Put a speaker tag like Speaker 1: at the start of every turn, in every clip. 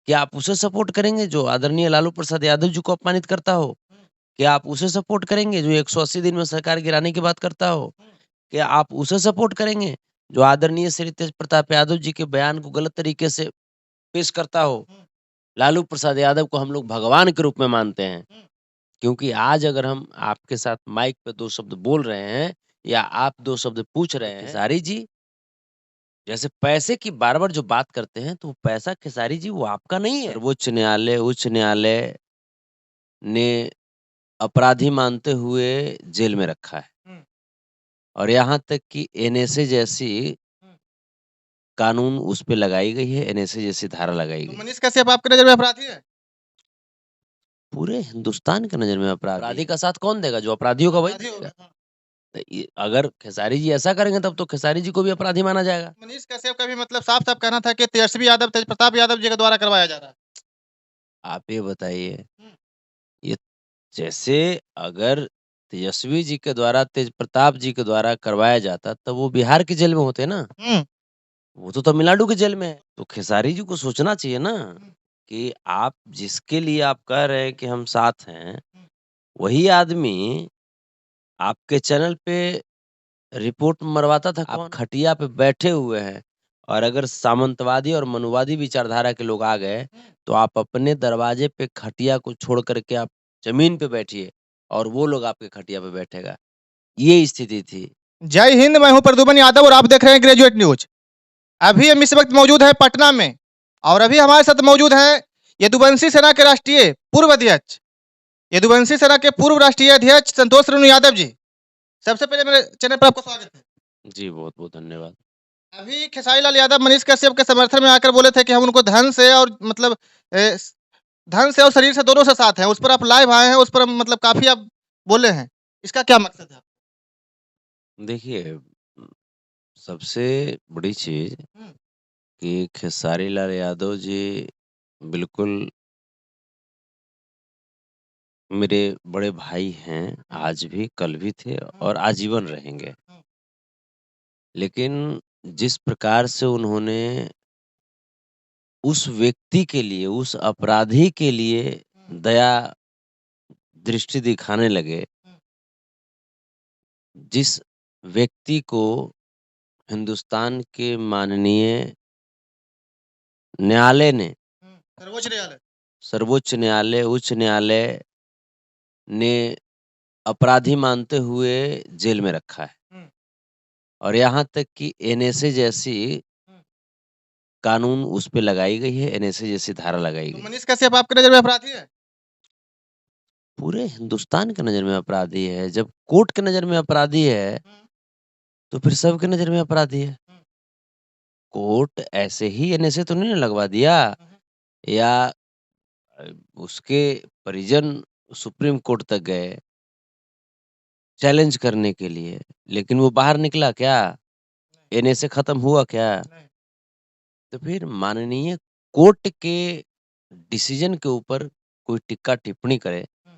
Speaker 1: क्या आप उसे सपोर्ट करेंगे जो आदरणीय लालू प्रसाद यादव जी को अपमानित करता हो? क्या आप उसे सपोर्ट करेंगे जो 180 दिन में सरकार गिराने की बात करता हो? क्या आप उसे सपोर्ट करेंगे जो आदरणीय श्री तेज प्रताप यादव जी के बयान को गलत तरीके से पेश करता हो? लालू प्रसाद यादव को हम लोग भगवान के रूप में मानते हैं, क्योंकि आज अगर हम आपके साथ माइक पे 2 शब्द बोल रहे हैं या आप 2 शब्द पूछ रहे हैं, खेसारी जी जैसे पैसे की बार-बार जो बात करते हैं, तो वो पैसा खेसारी जी वो आपका नहीं है। सर्वोच्च न्यायालय, उच्च न्यायालय ने अपराधी मानते हुए जेल में रखा है और यहाँ तक कि एनएसए जैसी कानून उस पे लगाई गई है, एनएसए जैसी धारा लगाई
Speaker 2: तो
Speaker 1: गई है।
Speaker 2: मनीष कश्यप आपकी नज़र में अपराधी है?
Speaker 1: पूरे हिंदुस्तान की नज़र में अपराधी का साथ कौन देगा? जो अपराधियों का वही
Speaker 2: अपराधी हो
Speaker 1: देगा।
Speaker 2: गए, हाँ।
Speaker 1: तो ये अगर खेसारी जी ऐसा करेंगे तब तो खेसारी जी को भी अपराधी माना जाएगा।
Speaker 2: मनीष कश्यप का भी मतलब साफ-साफ कहना था कि तेजस्वी यादव, तेजप्रताप यादव जी के द्वारा करवाया जा रहा है।
Speaker 1: आप ये बताइए,
Speaker 2: हुँ,
Speaker 1: ये जैसे अगर तेजस्वी जी के द्वारा, तेजप्रताप जी के द्वारा करवाया जाता, तब वो बिहार की जेल में होते ना।
Speaker 2: हुँ,
Speaker 1: वो तो तमिलनाडु की जेल में है। तो खेसारी जी को सोचना चाहिए ना
Speaker 2: हुँ,
Speaker 1: कि आप जिसके लिए आप कह रहे हैं कि हम साथ हैं,
Speaker 2: हुँ।
Speaker 1: वही आदमी आपके चैनल पे रिपोर्ट मरवाता था कौन? आप खटिया पे बैठे हुए हैं और अगर सामंतवादी और मनुवादी विचारधारा के लोग आ गए, तो आप अपने दरवाजे पे खटिया को छोड़ कर के आप ज़मीन पे बैठिए और वो लोग आपके खटिया पे बैठेगा। ये स्थिति थी।
Speaker 2: जय हिंद, मैं हूँ प्रद्युमन यादव और आप देख रहे हैं ग्रेजुएट न्यूज़। अभी हम इस वक़्त मौजूद हैं पटना में और अभी हमारे साथ मौजूद हैं यदुवंशी सेना के राष्ट्रीय पूर्व अध्यक्ष, यदुवंशी सेना के पूर्व राष्ट्रीय अध्यक्ष संतोष रेणु यादव जी। सबसे पहले मेरे चैनल पर आपका स्वागत है।
Speaker 1: जी, बहुत-बहुत धन्यवाद।
Speaker 2: अभी खेसारी लाल यादव मनीष कश्यप के समर्थन में आकर बोले थे कि हम उनको धन से और मतलब धन से और शरीर से दोनों से साथ हैं। उस पर आप लाइव आए हैं, उस पर मतलब काफ़ी आप बोले हैं। इसका क्या मकसद है?
Speaker 1: देखिए, सबसे बड़ी चीज़
Speaker 2: हुँ,
Speaker 1: कि खेसारी लाल यादव जी बिल्कुल मेरे बड़े भाई हैं,
Speaker 2: हुँ,
Speaker 1: आज भी, कल भी थे
Speaker 2: हुँ,
Speaker 1: और आजीवन रहेंगे।
Speaker 2: हुँ,
Speaker 1: लेकिन जिस प्रकार से उन्होंने उस व्यक्ति के लिए, उस अपराधी के लिए
Speaker 2: हुँ,
Speaker 1: दया दृष्टि दिखाने लगे,
Speaker 2: हुँ,
Speaker 1: जिस व्यक्ति को हिंदुस्तान के माननीय न्यायालय ने,
Speaker 2: हुँ। सर्वोच्च न्यायालय।
Speaker 1: सर्वोच्च न्यायालय, उच्च न्यायालय ने अपराधी मानते हुए जेल में रखा है
Speaker 2: हुँ,
Speaker 1: और यहाँ तक कि एनएसए जैसी
Speaker 2: हुँ।
Speaker 1: कानून उस पे लगाई गई है, एनएसए जैसी धारा लगाई
Speaker 2: तो
Speaker 1: गई है।
Speaker 2: मनीष कश्यप आपकी नज़र में अपराधी है?
Speaker 1: पूरे हिंदुस्तान की नज़र में अपराधी है। जब कोर्ट की नज़र में अपराधी है,
Speaker 2: हुँ,
Speaker 1: तो फिर सबकी नज़र में अपराधी है।
Speaker 2: हुँ,
Speaker 1: कोर्ट ऐसे ही एनएसए तो नहीं ना लगवा दिया
Speaker 2: हुँ, हुँ।
Speaker 1: या अ, उसके परिजन सुप्रीम कोर्ट तक गए चैलेंज करने के लिए, लेकिन वो बाहर निकला क्या?
Speaker 2: नहीं,
Speaker 1: एनएसए खत्म हुआ क्या?
Speaker 2: नहीं।
Speaker 1: तो फिर माननीय कोर्ट के डिसीजन के ऊपर कोई टिक्का-टिप्पणी करे,
Speaker 2: हुँ,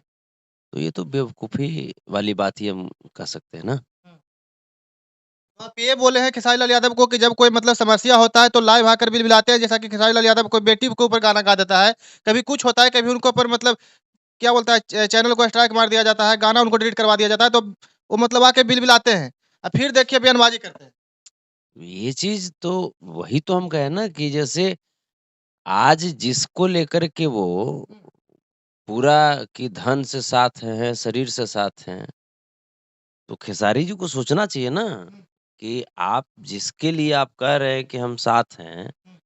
Speaker 1: तो ये तो बेवकूफ़ी वाली बात ही हम कह सकते हैं ना।
Speaker 2: हुँ। तो आप ये बोले हैं खेसारी लाल यादव को कि जब कोई मतलब समस्या होता है तो लाइव आकर बिलबिलाते हैं, जैसा कि खेसारी लाल यादव कोई बेटी के ऊपर गाना गा देता है। कभी कुछ होता है, कभी उनके ऊपर मतलब क्या बोलता है चैनल को स्ट्राइक मार दिया जाता है, गाना उनको डिलीट करवा दिया जाता है, तो वो मतलब आके बिलबिलाते हैं। फिर देखिए बयानबाज़ी करते हैं।
Speaker 1: ये चीज़ तो वही तो हम कहे ना कि जैसे आज जिसको लेकर के वो
Speaker 2: हुँ,
Speaker 1: पूरा कि धन से साथ हैं, शरीर से साथ हैं, तो खेसारी जी को सोचना चाहिए ना
Speaker 2: हुँ,
Speaker 1: कि आप जिसके लिए आप कह रहे हैं कि हम साथ हैं,
Speaker 2: हुँ,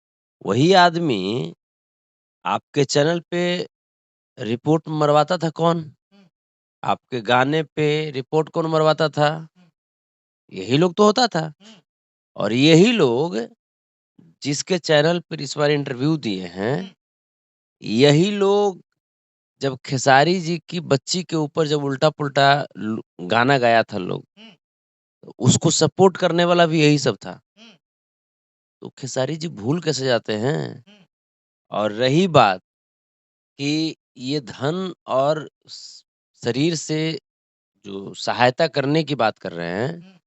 Speaker 1: वही आदमी आपके चैनल पे रिपोर्ट मरवाता था कौन?
Speaker 2: हुँ,
Speaker 1: आपके गाने पे रिपोर्ट कौन मरवाता था?
Speaker 2: हुँ,
Speaker 1: यही लोग तो होता था
Speaker 2: हुँ,
Speaker 1: और यही लोग जिसके चैनल पर इस बार इंटरव्यू दिए
Speaker 2: हुँ,
Speaker 1: हैं, यही लोग जब खेसारी जी की बच्ची के ऊपर जब उल्टा-पुल्टा गाना गाया था लोग,
Speaker 2: हुँ,
Speaker 1: तो उसको सपोर्ट करने वाला भी यही सब था।
Speaker 2: हुँ,
Speaker 1: तो खेसारी जी भूल कैसे जाते हैं?
Speaker 2: हुँ,
Speaker 1: और रही बात कि ये धन और शरीर से जो सहायता करने की बात कर रहे हैं,
Speaker 2: हुँ,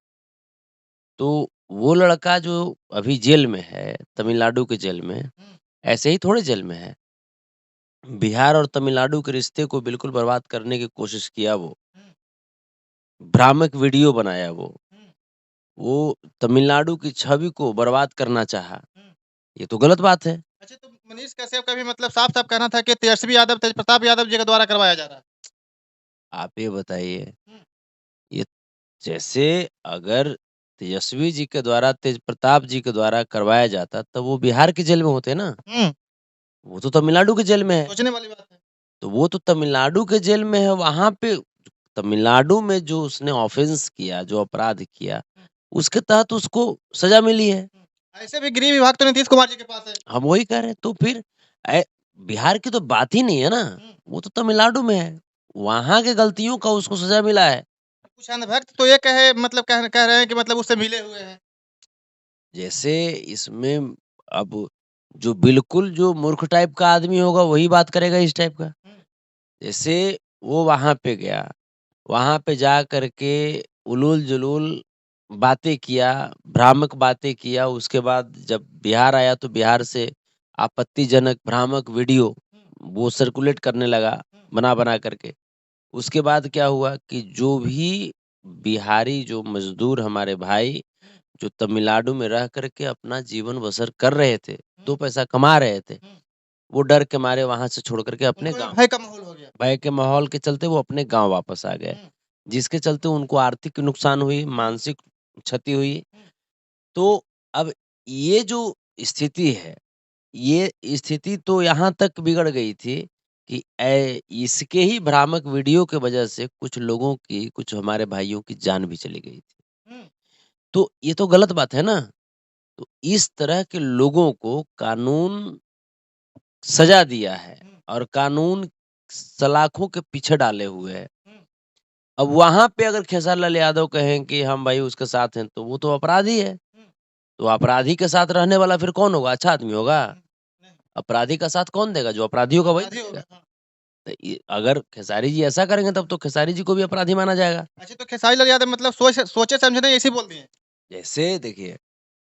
Speaker 1: तो वो लड़का जो अभी जेल में है, तमिलनाडु के जेल में,
Speaker 2: हुँ।
Speaker 1: ऐसे ही थोड़े जेल में है। बिहार और तमिलनाडु के रिश्ते को बिल्कुल बर्बाद करने की कोशिश किया वो।
Speaker 2: हुँ,
Speaker 1: भ्रामक वीडियो बनाया वो।
Speaker 2: हुँ,
Speaker 1: वो तमिलनाडु की छवि को बर्बाद करना चाहा।
Speaker 2: हुँ।
Speaker 1: ये तो गलत बात है।
Speaker 2: अच्छा तो मनीष कश्यप का भी मतलब साफ-साफ कहना था कि तेजस्वी यादव, तेजप्रताप यादव जी के द्वारा करवाया जा रहा है।
Speaker 1: आप ये बताइए,
Speaker 2: हुँ,
Speaker 1: ये जैसे अगर तेजस्वी जी के द्वारा, तेजप्रताप जी के द्वारा करवाया जाता, तब वो बिहार की जेल में होते ना।
Speaker 2: हुँ,
Speaker 1: वो तो तमिलनाडु की जेल में है।
Speaker 2: सोचने वाली बात है।
Speaker 1: तो वो तो तमिलनाडु के जेल में है, वहाँ पे तमिलनाडु में जो उसने ऑफ़ेंस किया, जो अपराध किया,
Speaker 2: हुँ,
Speaker 1: उसके तहत उसको सज़ा मिली है।
Speaker 2: हुँ। ऐसे भी गृह विभाग तो नीतीश कुमार जी के पास है।
Speaker 1: हम वही कह रहे हैं, तो फिर ए बिहार की तो बात ही नहीं है ना,
Speaker 2: हुँ,
Speaker 1: वो तो तमिलनाडु में है। वहाँ की गलतियों का उसको सज़ा मिला है।
Speaker 2: कुछ अंधभक्त तो ये कहे मतलब कह रहे हैं कि मतलब उससे मिले हुए हैं।
Speaker 1: जैसे इसमें अब जो बिल्कुल जो मूर्ख टाइप का आदमी होगा, वही बात करेगा इस टाइप का।
Speaker 2: हुँ,
Speaker 1: जैसे वो वहाँ पे गया, वहाँ पे जा कर के उलूल-जुलूल बातें किया, भ्रामक बातें किया, उसके बाद जब बिहार आया तो बिहार से आपत्तिजनक भ्रामक वीडियो
Speaker 2: हुँ,
Speaker 1: वो सर्कुलेट करने लगा,
Speaker 2: हुँ,
Speaker 1: बना-बना करके। उसके बाद क्या हुआ कि जो भी बिहारी जो मज़दूर हमारे भाई,
Speaker 2: हुँ,
Speaker 1: जो तमिलनाडु में रह कर के अपना जीवन बसर कर रहे थे, 2
Speaker 2: हुँ,
Speaker 1: पैसा कमा रहे थे,
Speaker 2: हुँ।
Speaker 1: वो डर के मारे वहाँ से छोड़ कर के अपने
Speaker 2: उनको भी
Speaker 1: गाँव,
Speaker 2: भय का माहौल हो गया।
Speaker 1: भय के माहौल के चलते वो अपने गाँव वापस आ गए,
Speaker 2: हुँ,
Speaker 1: जिसके चलते उनको आर्थिक नुकसान हुई,
Speaker 2: हुँ,
Speaker 1: मानसिक क्षति हुई।
Speaker 2: हुँ,
Speaker 1: तो अब ये जो स्थिति है, ये स्थिति तो यहाँ तक बिगड़ गई थी कि इसके ही भ्रामक वीडियो के वजह से कुछ लोगों की, कुछ हमारे भाइयों की जान भी चली गई थी।
Speaker 2: हुँ,
Speaker 1: तो ये तो गलत बात है ना? तो इस तरह के लोगों को कानून सज़ा दिया है
Speaker 2: हुँ,
Speaker 1: और कानून सलाखों के पीछे डाले हुए है।
Speaker 2: हुँ,
Speaker 1: अब वहाँ पे अगर खेसारी लाल यादव कहें कि हम भाई उसके साथ हैं, तो वो तो अपराधी है।
Speaker 2: हुँ,
Speaker 1: तो अपराधी के साथ रहने वाला फिर कौन होगा? अच्छा आदमी होगा?
Speaker 2: हुँ, नहीं,
Speaker 1: अपराधी का साथ कौन देगा? जो अपराधी होगा वही
Speaker 2: अपराधी
Speaker 1: देगा।
Speaker 2: होगा, हाँ।
Speaker 1: तो ये अगर खेसारी जी ऐसा करेंगे तब तो खेसारी जी को भी अपराधी माना जाएगा।
Speaker 2: अच्छा तो खेसारी लाल यादव मतलब सोचे समझे नहीं ऐसे ही बोल दिए।
Speaker 1: जैसे देखिए,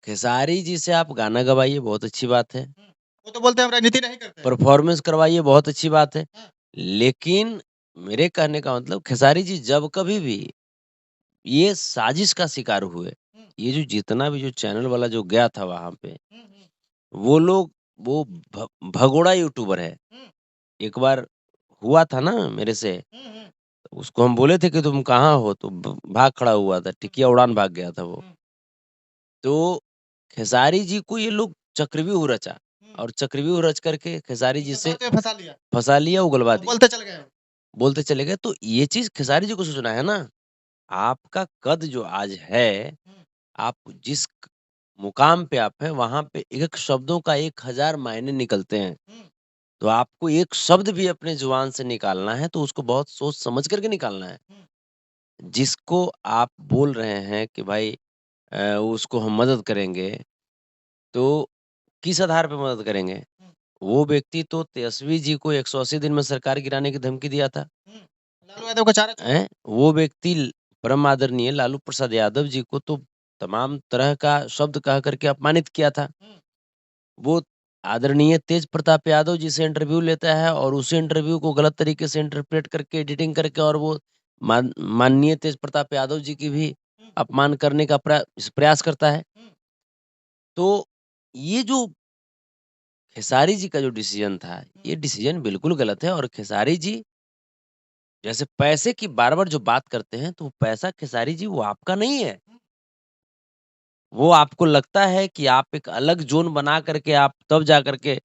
Speaker 1: खेसारी जी से आप गाना गवाइए बहुत अच्छी बात है,
Speaker 2: हुँ, वो तो बोलते हैं हम राजनीति नहीं करते हैं।
Speaker 1: परफ़ॉर्मेंस करवाइए बहुत अच्छी बात है।
Speaker 2: हाँ,
Speaker 1: लेकिन मेरे कहने का मतलब खेसारी जी जब कभी भी ये साजिश का शिकार हुए,
Speaker 2: हुँ,
Speaker 1: ये जो जितना भी जो चैनल वाला जो गया था वहाँ पे,
Speaker 2: हुँ, हुँ,
Speaker 1: वो लोग वो भगोड़ा यूट्यूबर है।
Speaker 2: हुँ,
Speaker 1: एक बार हुआ था ना मेरे से,
Speaker 2: हुँ, हुँ,
Speaker 1: उसको हम बोले थे कि तुम कहाँ हो? तो भाग खड़ा हुआ था,
Speaker 2: हुँ,
Speaker 1: टिकिया उड़ान भाग गया था वो।
Speaker 2: हुँ,
Speaker 1: तो खेसारी जी को ये लोग चक्रव्यूह रचा
Speaker 2: हुँ,
Speaker 1: और चक्रव्यूह रच करके खेसारी जी
Speaker 2: मतलब
Speaker 1: से
Speaker 2: बात में फँसा लिया
Speaker 1: फँसा लिया, उगलवा
Speaker 2: और
Speaker 1: दिया।
Speaker 2: बोलते चले गए वो।
Speaker 1: बोलते चले गए, तो ये चीज़ खेसारी जी को सोचना है ना। आपका कद जो आज है,
Speaker 2: हुँ,
Speaker 1: आप जिस मुकाम पे आप हैं, वहाँ पे एक शब्दों का 1000 मायने निकलते हैं।
Speaker 2: हुँ,
Speaker 1: तो आपको एक शब्द भी अपने ज़ुबान से निकालना है, तो उसको बहुत सोच समझ कर के निकालना है।
Speaker 2: हुँ,
Speaker 1: जिसको आप बोल रहे हैं कि भाई उसको हम मदद करेंगे, तो किस आधार पे मदद करेंगे?
Speaker 2: हुँ,
Speaker 1: वो व्यक्ति तो तेजस्वी जी को 180 दिन में सरकार गिराने की धमकी दिया था,
Speaker 2: हुँ, लालू यादव का चारा चुरा।
Speaker 1: हैं? वो व्यक्ति परम आदरणीय लालू प्रसाद यादव जी को तो तमाम तरह का शब्द कह कर के अपमानित किया था।
Speaker 2: हुँ,
Speaker 1: वो आदरणीय तेज प्रताप यादव जी से इंटरव्यू लेता है और उसी इंटरव्यू को गलत तरीके से इंटरप्रेट करके, एडिटिंग करके और वो माननीय तेज प्रताप यादव जी की भी
Speaker 2: हुँ,
Speaker 1: अपमान करने का प्रयास करता है।
Speaker 2: हुँ,
Speaker 1: तो ये जो खेसारी जी का जो डिसीज़न था,
Speaker 2: हुँ,
Speaker 1: ये डिसीज़न बिल्कुल गलत है और खेसारी जी जैसे पैसे की बार-बार जो बात करते हैं, तो वो पैसा खेसारी जी वो आपका नहीं है।
Speaker 2: हुँ,
Speaker 1: वो आपको लगता है कि आप एक अलग ज़ोन बना करके आप तब जा कर के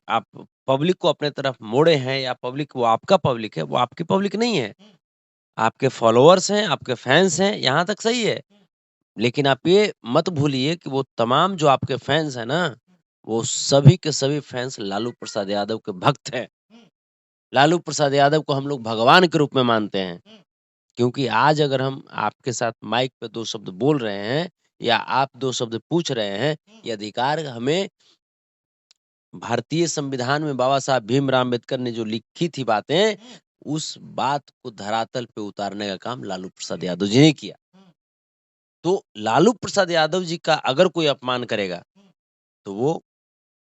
Speaker 1: आप पब्लिक को अपने तरफ मोड़े हैं या पब्लिक वो आपका पब्लिक है, वो आपकी पब्लिक नहीं है।
Speaker 2: हुँ,
Speaker 1: आपके फॉलोवर्स हैं, आपके फैन्स हैं, यहाँ तक सही है।
Speaker 2: हुँ,
Speaker 1: लेकिन आप ये मत भूलिए कि वो तमाम जो आपके फैन्स हैं ना,
Speaker 2: हुँ,
Speaker 1: वो सभी के सभी फैन्स लालू प्रसाद यादव के भक्त हैं।
Speaker 2: हुँ,
Speaker 1: लालू प्रसाद यादव को हम लोग भगवान के रूप में मानते हैं।
Speaker 2: हुँ,
Speaker 1: क्योंकि आज अगर हम आपके साथ माइक पे 2 शब्द बोल रहे हैं या आप 2 शब्द पूछ रहे हैं,
Speaker 2: हुँ,
Speaker 1: ये अधिकार हमें भारतीय संविधान में बाबा साहब भीमराव अम्बेडकर ने जो लिखी थी बातें,
Speaker 2: हुँ,
Speaker 1: उस बात को धरातल पे उतारने का काम लालू प्रसाद यादव जी ने किया।
Speaker 2: हुँ,
Speaker 1: तो लालू प्रसाद यादव जी का अगर कोई अपमान करेगा,
Speaker 2: हुँ,
Speaker 1: तो वो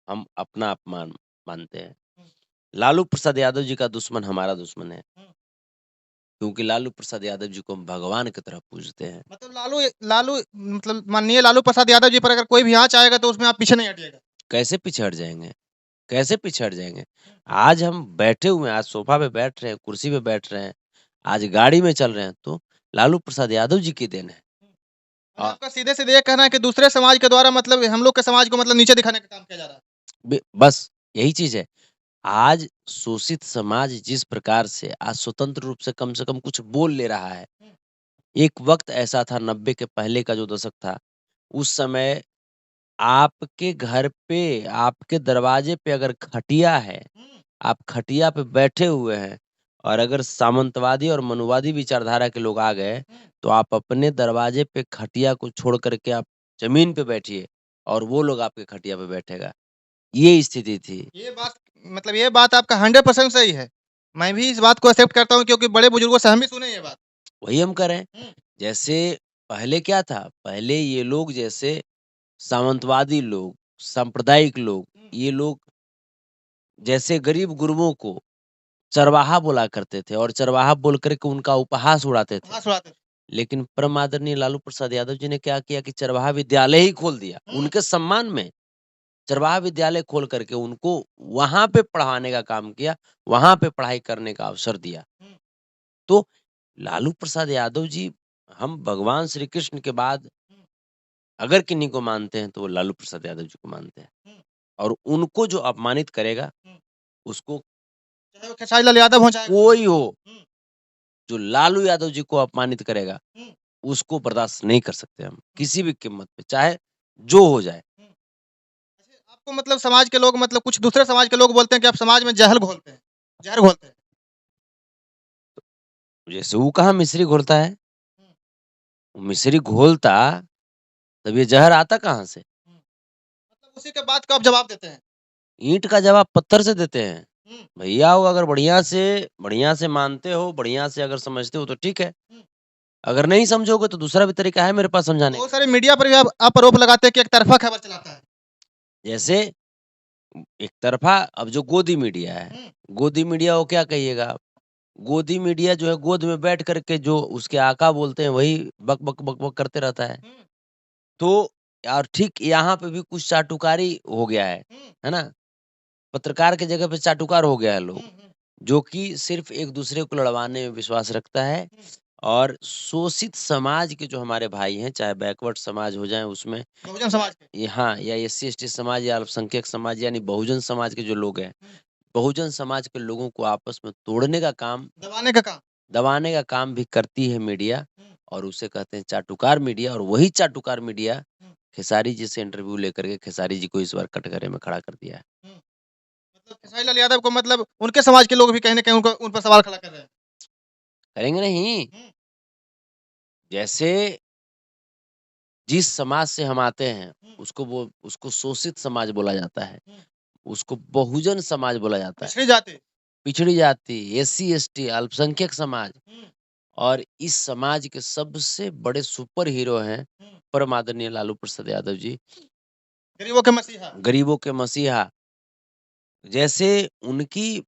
Speaker 1: हम अपना अपमान मानते हैं। लालू प्रसाद यादव जी का दुश्मन हमारा दुश्मन है,
Speaker 2: हुँ।
Speaker 1: क्योंकि लालू प्रसाद यादव जी को हम भगवान की तरह पूजते हैं।
Speaker 2: मतलब लालू लालू मतलब माननीय लालू प्रसाद यादव जी पर अगर कोई भी आँच आएगा तो उसमें आप पीछे नहीं हटिएगा।
Speaker 1: कैसे पीछे हट जाएँगे? कैसे पीछे हट जाएँगे? आज हम बैठे हुए हैं, आज सोफ़ा पे बैठ रहे हैं, कुर्सी पे बैठ रहे हैं, आज गाड़ी में चल रहे हैं, तो लालू प्रसाद यादव जी की देन है।
Speaker 2: और
Speaker 1: अ,
Speaker 2: आपका सीधे-सीधे ये कहना है कि दूसरे समाज के द्वारा मतलब हम लोग के समाज को मतलब नीचे दिखाने का काम किया जा रहा है।
Speaker 1: बस यही चीज़ है। आज शोषित समाज जिस प्रकार से आज स्वतंत्र रूप से कम कुछ बोल ले रहा है।
Speaker 2: हुँ,
Speaker 1: एक वक़्त ऐसा था 90 के पहले का जो दशक था, उस समय आपके घर पे, आपके दरवाजे पे अगर खटिया है,
Speaker 2: हुँ,
Speaker 1: आप खटिया पे बैठे हुए हैं और अगर सामंतवादी और मनुवादी विचारधारा के लोग आ गए,
Speaker 2: हुँ।
Speaker 1: तो आप अपने दरवाजे पे खटिया को छोड़ कर के आप ज़मीन पे बैठिए और वो लोग आपके खटिया पे बैठेगा। ये स्थिति थी।
Speaker 2: ये बात मतलब ये बात आपका 100% सही है। मैं भी इस बात को एक्सेप्ट करता हूँ क्योंकि बड़े बुजुर्गों से हम भी सुने हैं ये बात।
Speaker 1: वही हम कह रहे हैं।
Speaker 2: हुँ,
Speaker 1: जैसे पहले क्या था? पहले ये लोग जैसे सामंतवादी लोग, सांप्रदायिक लोग,
Speaker 2: हुँ।
Speaker 1: ये लोग जैसे गरीब गुरबों को चरवाहा बोला करते थे और चरवाहा बोल कर के उनका उपहास उड़ाते थे।
Speaker 2: हाँ, सुनाते थे।
Speaker 1: लेकिन परम आदरणीय लालू प्रसाद यादव जी ने क्या किया कि चरवाहा विद्यालय ही खोल दिया।
Speaker 2: हुँ,
Speaker 1: उनके सम्मान में चरवाहा विद्यालय खोल कर के उनको वहाँ पे पढ़ाने का काम किया, वहाँ पे पढ़ाई करने का अवसर दिया।
Speaker 2: हुँ,
Speaker 1: तो लालू प्रसाद यादव जी हम भगवान श्री कृष्ण के बाद
Speaker 2: हुँ,
Speaker 1: अगर किन्हीं को मानते हैं तो वो लालू प्रसाद यादव जी को मानते हैं।
Speaker 2: हुँ,
Speaker 1: और उनको जो अपमानित करेगा,
Speaker 2: हुँ।
Speaker 1: उसको
Speaker 2: चाहे वो खेसारी लाल यादव हों, चाहे कोई
Speaker 1: कोई
Speaker 2: भी
Speaker 1: हो,
Speaker 2: हो। हुँ,
Speaker 1: जो लालू यादव जी को अपमानित करेगा,
Speaker 2: हुँ,
Speaker 1: उसको बर्दाश्त नहीं कर सकते हम,
Speaker 2: हुँ,
Speaker 1: किसी भी कीमत पे, चाहे जो हो जाए।
Speaker 2: हुँ। अच्छा आपको मतलब समाज के लोग मतलब कुछ दूसरे समाज के लोग बोलते हैं कि आप समाज में जहल घोलते हैं, ज़हर घोलते हैं।
Speaker 1: जैसे वो कहाँ मिश्री घोलता है,
Speaker 2: हुँ,
Speaker 1: वो मिश्री घोलता, तब ये ज़हर आता कहाँ से?
Speaker 2: हुँ। मतलब उसी के बात का आप जवाब देते हैं।
Speaker 1: ईंट का जवाब पत्थर से देते हैं।
Speaker 2: हुँ,
Speaker 1: भैया वो अगर बढ़िया से मानते हो, बढ़िया से अगर समझते हो तो ठीक है,
Speaker 2: हुँ।
Speaker 1: अगर नहीं समझोगे तो दूसरा भी तरीका है मेरे पास समझाने
Speaker 2: बहुत
Speaker 1: का।
Speaker 2: सारे मीडिया पर भी आप आरोप लगाते हैं कि एक तरफ़ा खबर चलाता है।
Speaker 1: जैसे एक तरफ़ा अब जो गोदी मीडिया है,
Speaker 2: हुँ,
Speaker 1: गोदी मीडिया को क्या कहिएगा आप? गोदी मीडिया जो है गोद में बैठ कर के जो उसके आका बोलते हैं वही बक, बक, बक, बक करते रहता है।
Speaker 2: हुँ,
Speaker 1: तो और ठीक यहाँ पे भी कुछ चाटुकारी हो गया
Speaker 2: हुँ,
Speaker 1: है ना? पत्रकार की जगह पे चाटुकार हो गया है
Speaker 2: हुँ,
Speaker 1: लोग,
Speaker 2: हुँ,
Speaker 1: जो कि सिर्फ़ एक-दूसरे को लड़वाने में विश्वास रखता है
Speaker 2: हुँ।
Speaker 1: और शोषित समाज के जो हमारे भाई हैं, चाहे बैकवर्ड समाज हो जाएँ उसमें
Speaker 2: बहुजन समाज के।
Speaker 1: यहाँ या एससी-एसटी समाज या अल्पसंख्यक समाज यानी बहुजन समाज के जो लोग हैं,
Speaker 2: हुँ,
Speaker 1: बहुजन समाज के लोगों को आपस में तोड़ने का काम,
Speaker 2: दबाने का काम।
Speaker 1: दबाने का काम भी करती है मीडिया
Speaker 2: हुँ,
Speaker 1: और उसे कहते हैं चाटुकार मीडिया और वही चाटुकार मीडिया
Speaker 2: हुँ,
Speaker 1: खेसारी जी से इंटरव्यू लेकर के खेसारी जी को इस बार कटघरे में खड़ा कर दिया है।
Speaker 2: हुँ। मतलब खेसारी लाल यादव को मतलब उनके समाज के लोग भी कहीं न कहीं उनको उन पर सवाल खड़ा कर रहे हैं।
Speaker 1: करेंगे नहीं,
Speaker 2: हुँ,
Speaker 1: जैसे जिस समाज से हम आते हैं,
Speaker 2: हुँ,
Speaker 1: उसको शोषित समाज बोला जाता है,
Speaker 2: हुँ।
Speaker 1: उसको बहुजन समाज बोला जाता है,
Speaker 2: पिछड़ी जाति।
Speaker 1: पिछड़ी जाति, एससी-एसटी, अल्पसंख्यक समाज
Speaker 2: हुँ,
Speaker 1: और इस समाज के सबसे बड़े सुपर हीरो हैं
Speaker 2: हुँ।
Speaker 1: परम आदरणीय लालू प्रसाद यादव जी,
Speaker 2: गरीबों के मसीहा।
Speaker 1: गरीबों के मसीहा। जैसे उनकी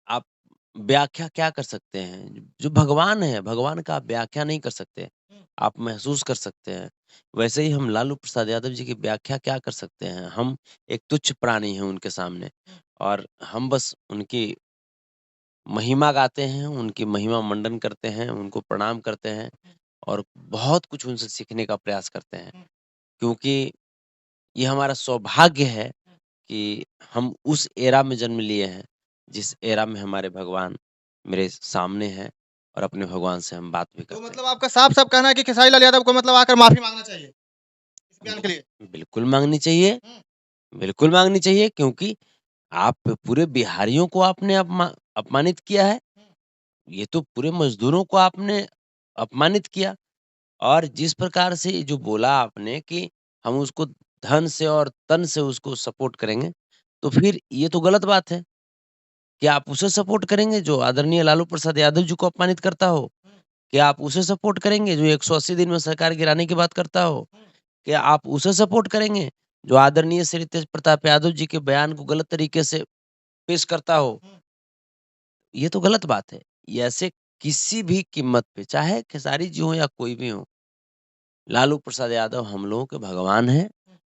Speaker 1: आप व्याख्या क्या कर सकते हैं? जो भगवान है, भगवान का आप व्याख्या नहीं कर सकते।
Speaker 2: हुँ,
Speaker 1: आप महसूस कर सकते हैं। वैसे ही हम लालू प्रसाद यादव जी की व्याख्या क्या कर सकते हैं? हम एक तुच्छ प्राणी हैं उनके सामने
Speaker 2: हुँ,
Speaker 1: और हम बस उनकी महिमा गाते हैं, उनकी महिमा मंडन करते हैं, उनको प्रणाम करते हैं
Speaker 2: हुँ,
Speaker 1: और बहुत कुछ उनसे सीखने का प्रयास करते हैं।
Speaker 2: हुँ,
Speaker 1: क्योंकि ये हमारा सौभाग्य है
Speaker 2: हुँ।
Speaker 1: कि हम उस एरा में जन्म लिए हैं, जिस एरा में हमारे भगवान मेरे सामने हैं और अपने भगवान से हम बात भी
Speaker 2: तो
Speaker 1: करते हैं।
Speaker 2: मतलब आपका साफ-साफ कहना है कि खेसारी लाल यादव को मतलब आकर माफ़ी माँगना चाहिए, इस बयान के लिए।
Speaker 1: बिल्कुल माँगनी चाहिए,
Speaker 2: हुँ,
Speaker 1: बिल्कुल माँगनी चाहिए क्योंकि आप पूरे बिहारियों को आपने अपमानित किया है।
Speaker 2: हुँ,
Speaker 1: ये तो पूरे मज़दूरों को आपने अपमानित किया और जिस प्रकार से ये जो बोला आपने कि हम उसको धन से और तन से उसको सपोर्ट करेंगे, तो फिर ये तो गलत बात है। क्या आप उसे सपोर्ट करेंगे जो आदरणीय लालू प्रसाद यादव जी को अपमानित करता हो?
Speaker 2: हुँ,
Speaker 1: क्या आप उसे सपोर्ट करेंगे जो 180 दिन में सरकार गिराने की बात करता हो?
Speaker 2: हुँ,
Speaker 1: क्या आप उसे सपोर्ट करेंगे जो आदरणीय श्री तेज प्रताप यादव जी के बयान को गलत तरीके से पेश करता हो, ये तो गलत बात है। ये ऐसे किसी भी कीमत पे, चाहे खेसारी जी हों या कोई भी हो, लालू प्रसाद यादव हम लोगों के भगवान हैं,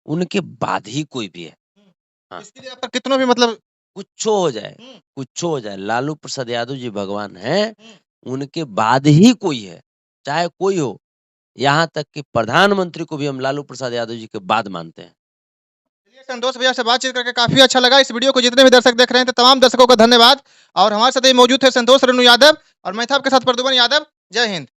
Speaker 1: उनके बाद ही कोई भी है। हाँ,
Speaker 2: इसके लिए आप पर कितनों भी मतलब
Speaker 1: कुछो हो जाए,
Speaker 2: हुँ,
Speaker 1: कुछो हो जाए, लालू प्रसाद यादव जी भगवान हैं,
Speaker 2: हुँ।
Speaker 1: उनके बाद ही कोई है, चाहे कोई हो। यहाँ तक कि प्रधानमंत्री को भी हम लालू प्रसाद यादव जी के बाद मानते हैं।
Speaker 2: चलिए संतोष भैया से बातचीत करके काफ़ी अच्छा लगा। इस वीडियो को जितने भी दर्शक देख रहे हैं, तो तमाम दर्शकों का धन्यवाद और हमारे साथ ये मौजूद थे संतोष रेणु यादव और मैं था आपके साथ प्रद्युमन यादव। जय हिंद।